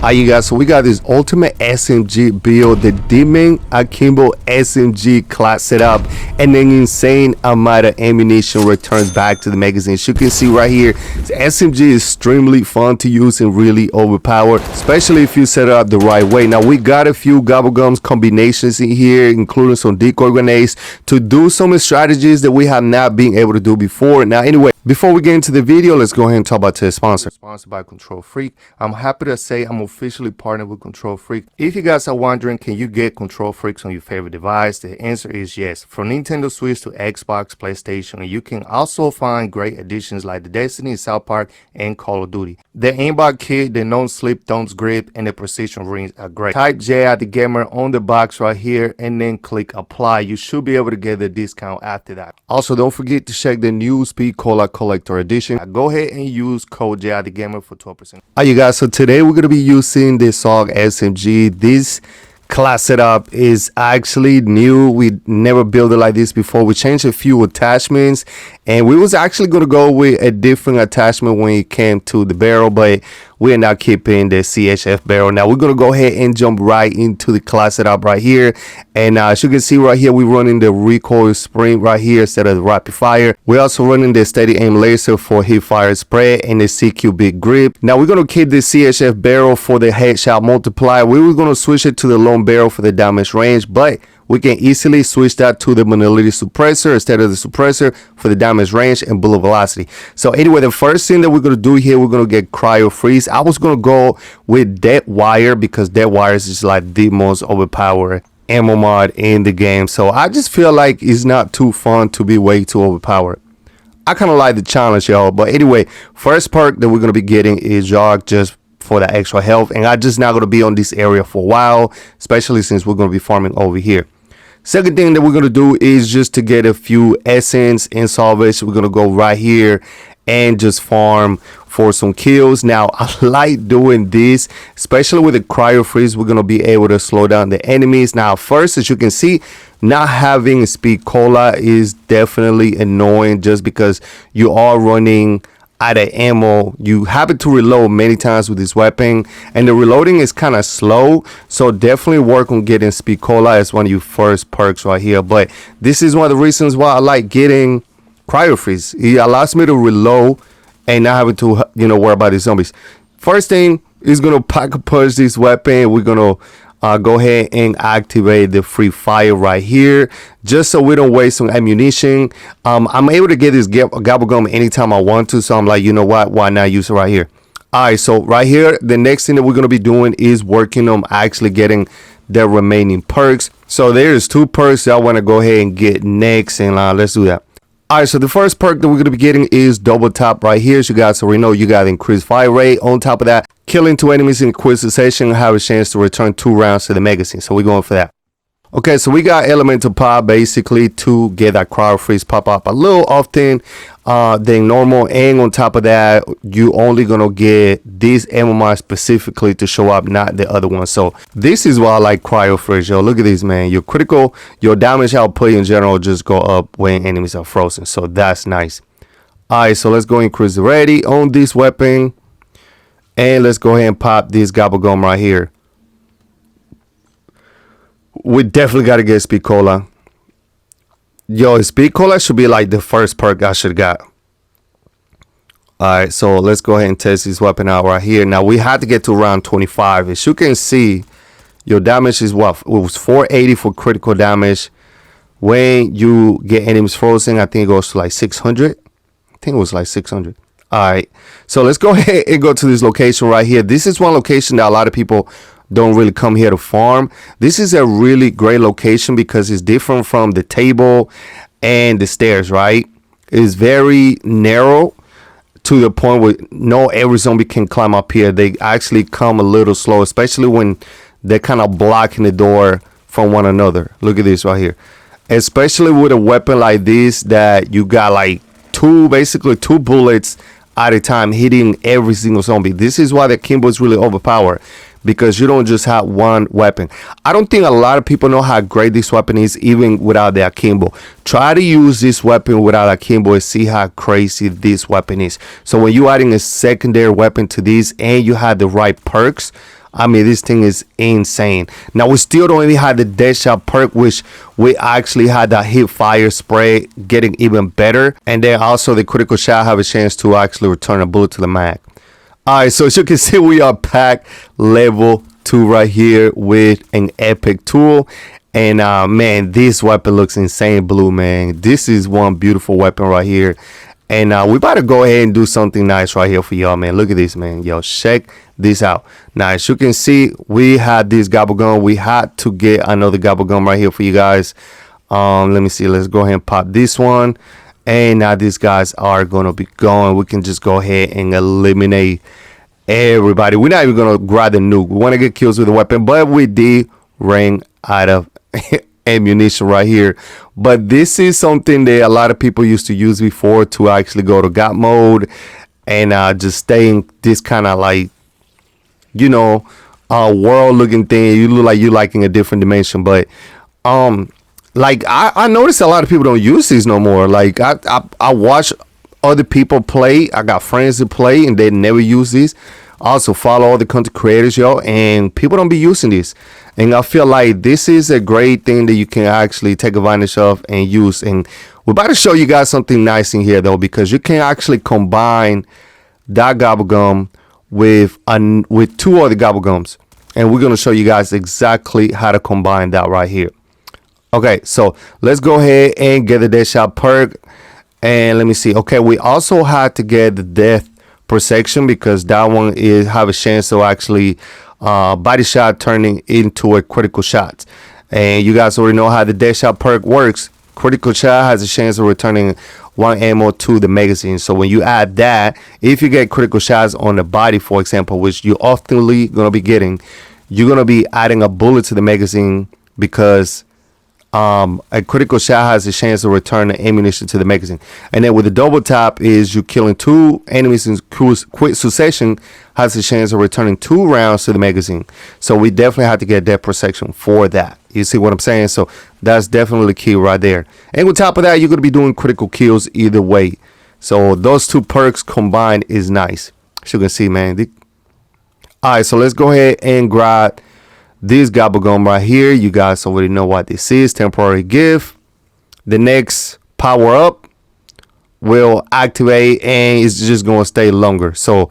Alright, you guys, so we got this ultimate SMG build, the Demon Akimbo SMG class setup, and an insane amount of ammunition returns back to the magazine. As you can see right here, the SMG is extremely fun to use and really overpowered, especially if you set it up the right way. Now, we got a few Gobblegums combinations in here, including some decoy grenades, to do some strategies that we have not been able to do before. Now, anyway, before we get into the video, let's go ahead and talk about today's sponsor. Sponsored by Control Freak. I'm happy to say I'm officially partnered with Control Freak. If you guys are wondering, can you get Control Freaks on your favorite device? The answer is yes. From Nintendo Switch to Xbox, PlayStation, and you can also find great additions like the Destiny, South Park, and Call of Duty. The aimbot kit, the non-slip, don't grip, and the precision rings are great. Type J.ithegamer on the box right here and then click apply. You should be able to get the discount after that. Also, don't forget to check the new Speed Cola Collector Edition. Go ahead and use code J.ithegamer for 12%. Alright, you guys, so today we're going to be using this SOLO SMG. This class setup is actually new. We never built it like this before. We changed a few attachments, and we was actually going to go with a different attachment when it came to the barrel, but we are now keeping the CHF barrel. Now we're going to go ahead and jump right into the class setup right here, and as you can see right here, we're running the recoil spring right here instead of the rapid fire. We're also running the steady aim laser for hip fire spread and the CQ big grip. Now we're going to keep the CHF barrel for the headshot multiplier. We were going to switch it to the long barrel for the damage range, but we can easily switch that to the mobility suppressor instead of the suppressor for the damage range and bullet velocity. So anyway, the first thing that we're going to do here, we're going to get cryo freeze. I was going to go with dead wire because dead wire is just like the most overpowered ammo mod in the game. So I just feel like it's not too fun to be way too overpowered. I kind of like the challenge, y'all. But anyway, first perk that we're going to be getting is jog, just for the extra health, and I'm just not going to be on this area for a while, especially since we're going to be farming over here. Second thing that we're going to do is just to get a few essence and salvage. We're going to go right here and just farm for some kills. Now, I like doing this, especially with the cryo freeze. We're going to be able to slow down the enemies. Now, first, as you can see, not having speed cola is definitely annoying just because you are running out of ammo. You happen to reload many times with this weapon, and the reloading is kind of slow, so definitely work on getting speed cola as one of your first perks right here. But this is one of the reasons why I like getting cryo freeze. It allows me to reload and not having to worry about the zombies. First thing is gonna pack a punch this weapon. We're gonna go ahead and activate the free fire right here just so we don't waste some ammunition. I'm able to get this Gobblegum anytime I want to, so I'm like, you know what, why not use it right here? All right, so right here, the next thing that we're going to be doing is working on actually getting the remaining perks. So there's two perks that I want to go ahead and get next, and let's do that. All right, so the first perk that we're going to be getting is double tap right here. So you guys already know you got increased fire rate. On top of that, killing 2 enemies in quick succession, have a chance to return 2 rounds to the magazine. So we're going for that. Okay, so we got elemental pop basically to get that cryo freeze pop up a little often than normal, and on top of that, you only gonna get this ammo mod specifically to show up, not the other one. So this is why I like cryo freeze, yo. Look at this, man. Your critical, your damage output in general just go up when enemies are frozen, so that's nice. All right, so let's go increase the ready on this weapon, and let's go ahead and pop this Gobblegum right here. We definitely got to get speed cola. Yo, speed cola should be like the first perk I should have got. Alright, so let's go ahead and test this weapon out right here. Now we had to get to around 25. As you can see, your damage is what? It was 480 for critical damage. When you get enemies frozen, I think it goes to like 600. I think it was like 600. Alright, so let's go ahead and go to this location right here. This is one location that a lot of people don't really come here to farm. This is a really great location because it's different from the table and the stairs, right? It's very narrow to the point where no every zombie can climb up here. They actually come a little slow, especially when they're kind of blocking the door from one another. Look at this right here. Especially with a weapon like this that you got like basically two bullets at a time hitting every single zombie. This is why the Akimbo is really overpowered, because you don't just have one weapon. I don't think a lot of people know how great this weapon is even without the Akimbo. Try to use this weapon without Akimbo and see how crazy this weapon is. So when you're adding a secondary weapon to this and you have the right perks, I mean, this thing is insane. Now, we still don't even have the dead shot perk, which we actually had that hip fire spray getting even better. And then also the critical shot have a chance to actually return a bullet to the mag. All right, so as you can see, we are pack level 2 right here with an epic tool. And man, this weapon looks insane blue, man. This is one beautiful weapon right here. And we about to go ahead and do something nice right here for y'all, man. Look at this, man. Yo, check this out. Now, as you can see, we had this Gobblegum. We had to get another Gobblegum right here for you guys. Let me see. Let's go ahead and pop this one. And now these guys are going to be going. We can just go ahead and eliminate everybody. We're not even going to grab the nuke. We want to get kills with the weapon, but we did ring out of ammunition right here. But this is something that a lot of people used to use before to actually go to God mode and just stay in this kind of like, you know, world looking thing. You look like you liking a different dimension. But like I noticed a lot of people don't use these no more. Like I watch other people play. I got friends that play and they never use these. I also follow other content creators, yo, and people don't be using this. And I feel like this is a great thing that you can actually take advantage of and use. And we're about to show you guys something nice in here, though, because you can actually combine that Gobblegum with two other Gobblegums. And we're going to show you guys exactly how to combine that right here. Okay, so let's go ahead and get the dead shot perk. And let me see. Okay, we also had to get the death per section because that one is have a chance to actually body shot turning into a critical shot. And you guys already know how the dead shot perk works. Critical shot has a chance of returning 1 ammo to the magazine. So when you add that, if you get critical shots on the body, for example, which you oftenly gonna be getting, you're gonna be adding a bullet to the magazine because a critical shot has a chance to return the ammunition to the magazine. And then with the double tap is you killing 2 enemies in quick succession has a chance of returning 2 rounds to the magazine. So we definitely have to get that per section for that. You see what I'm saying? So that's definitely key right there. And on top of that, you're going to be doing critical kills either way. So those 2 perks combined is nice. As you can see, man. All right, so let's go ahead and grab this Gobblegum right here. You guys already know what this is. Temporary gift. The next power up will activate and it's just going to stay longer. So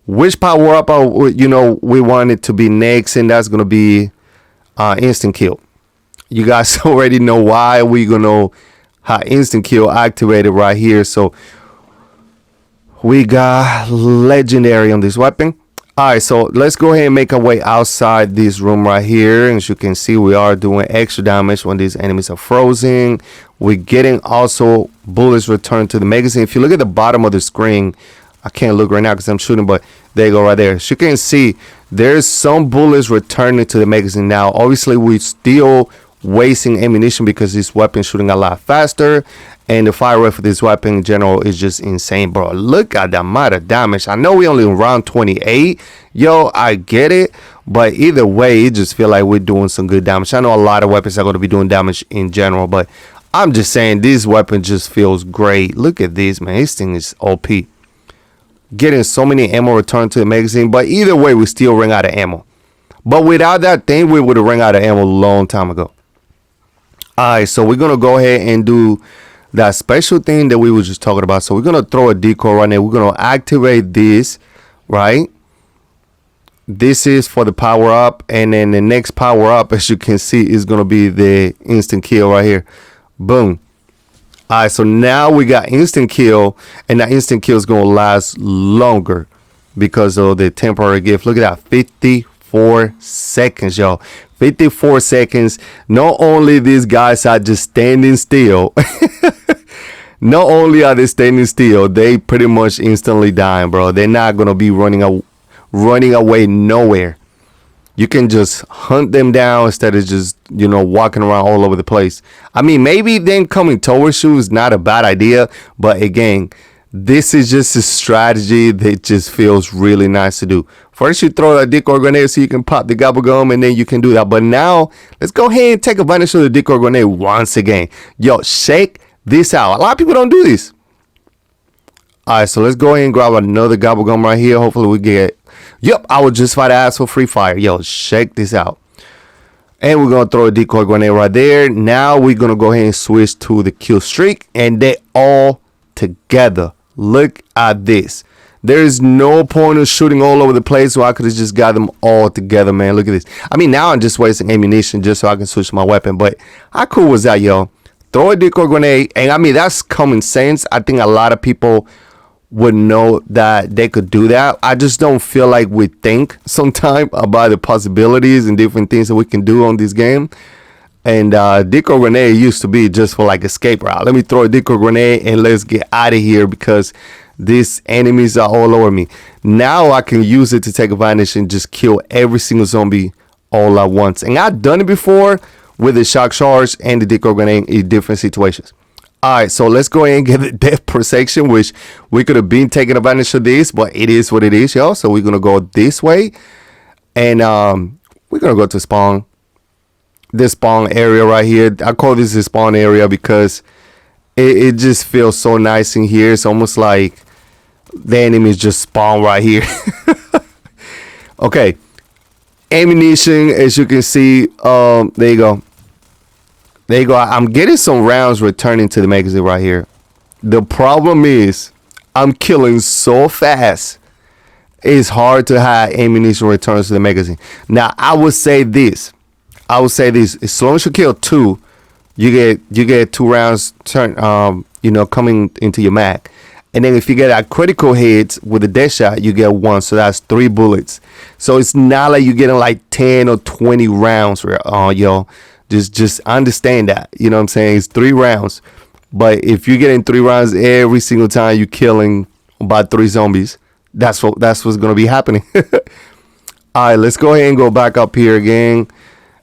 which power up we want it to be next, and that's going to be instant kill. You guys already know why we're going to have instant kill activated right here. So we got legendary on this weapon. All right, so let's go ahead and make our way outside this room right here. And as you can see, we are doing extra damage when these enemies are frozen. We're getting also bullets returned to the magazine. If you look at the bottom of the screen, I can't look right now because I'm shooting, but there you go right there. As you can see, there's some bullets returning to the magazine. Now, obviously, we're still wasting ammunition because this weapon is shooting a lot faster. And the fire rate for this weapon in general is just insane, bro. Look at the amount of damage. I know we only in round 28. Yo, I get it. But either way, it just feel like we're doing some good damage. I know a lot of weapons are going to be doing damage in general, but I'm just saying this weapon just feels great. Look at this, man. This thing is OP. Getting so many ammo returned to the magazine. But either way, we still ring out of ammo. But without that thing, we would have ring out of ammo a long time ago. All right, so we're going to go ahead and do that special thing that we were just talking about. So we're going to throw a decoy right now. We're going to activate this, right? This is for the power up. And then the next power up, as you can see, is going to be the instant kill right here. Boom. All right, so now we got instant kill. And that instant kill is going to last longer because of the temporary gift. Look at that, 54 seconds, y'all. 54 seconds. Not only these guys are just standing still. Not only are they standing still, they pretty much instantly dying, bro. They're not gonna be running away nowhere. You can just hunt them down instead of just, walking around all over the place. I mean, maybe them coming towards you is not a bad idea, but again, this is just a strategy that just feels really nice to do. First, you throw a decoy grenade so you can pop the Gobblegum, and then you can do that. But now, let's go ahead and take advantage of the decoy grenade once again. Yo, check this out. A lot of people don't do this. All right, so let's go ahead and grab another Gobblegum right here. Hopefully, we get Yep, I was just about to ask for free fire. Yo, check this out. And we're gonna throw a decoy grenade right there. Now we're gonna go ahead and switch to the kill streak, and they all together. Look at this. There is no point of shooting all over the place, so I could have just got them all together, man. Look at this. I mean, now I'm just wasting ammunition just so I can switch my weapon, but how cool was that, yo? Throw a decoy grenade, and I mean, that's common sense. I think a lot of people would know that they could do that. I just don't feel like we think sometimes about the possibilities and different things that we can do on this game. And decoy grenade used to be just for like escape route. Let me throw a decoy grenade and let's get out of here because these enemies are all over me. Now I can use it to take advantage and just kill every single zombie all at once. And I've done it before with the shock charge and the decoy grenade in different situations. Alright, so let's go ahead and get the death per section, which we could have been taking advantage of this, but it is what it is, y'all. So we're gonna go this way, and we're gonna go to spawn. This spawn area right here. I call this the spawn area because it just feels so nice in here. It's almost like the enemies just spawn right here. Okay, ammunition, as you can see, there you go. There you go. I'm getting some rounds returning to the magazine right here. The problem is I'm killing so fast. It's hard to have ammunition returns to the magazine. Now, I would say this. As long as you kill 2, you get 2 rounds turn you know, coming into your mag. And then if you get a critical hit with a dead shot, you get 1. So that's 3 bullets. So it's not like you're getting like 10 or 20 rounds, yo. Just understand that, you know what I'm saying? It's 3 rounds, but if you're getting 3 rounds every single time you're killing about 3 zombies, that's what's gonna be happening. All right, let's go ahead and go back up here again,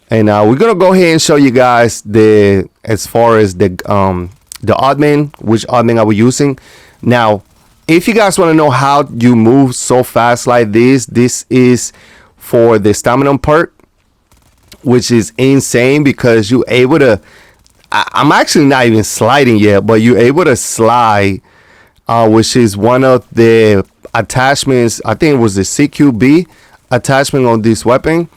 and we're gonna go ahead and show you guys as far as the oddman, which oddman I was using. Now, if you guys want to know how you move so fast like this is for the stamina perk, which is insane because you're able to, I'm actually not even sliding yet, but you're able to slide, which is one of the attachments. I think it was the CQB attachment on this weapon.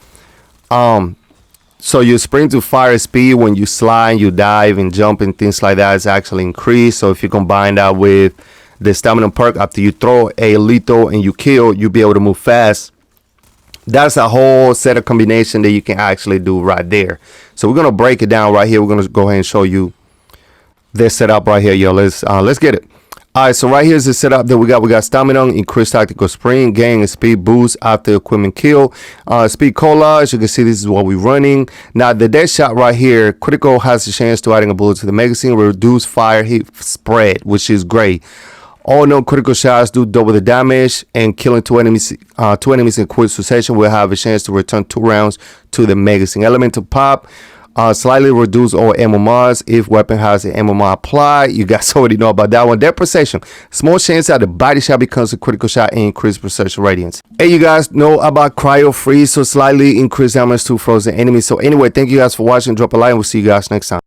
So your sprint to fire speed when you slide, you dive and jump and things like that is actually increased. So if you combine that with the stamina perk, after you throw a lethal and you kill, you'll be able to move fast. That's a whole set of combination that you can actually do right there. So we're gonna break it down right here. We're gonna go ahead and show you this setup right here, yo. Let's get it. All right, so right here is the setup that we got. We got stamina, increased tactical sprint, gain and speed boost after equipment kill, speed collage. You can see this is what we're running. Now the dead shot right here, critical has a chance to adding a bullet to the magazine, reduce fire hit spread, which is great. All known critical shots do double the damage, and killing 2 enemies in quick succession will have a chance to return 2 rounds to the magazine. Elemental pop, slightly reduce all ammo mods if weapon has an ammo mod applied. You guys already know about that one. Death perception, small chance that the body shot becomes a critical shot and increased perception radiance. And you guys know about cryo freeze, so slightly increased damage to frozen enemies. So anyway, thank you guys for watching. Drop a like and we'll see you guys next time.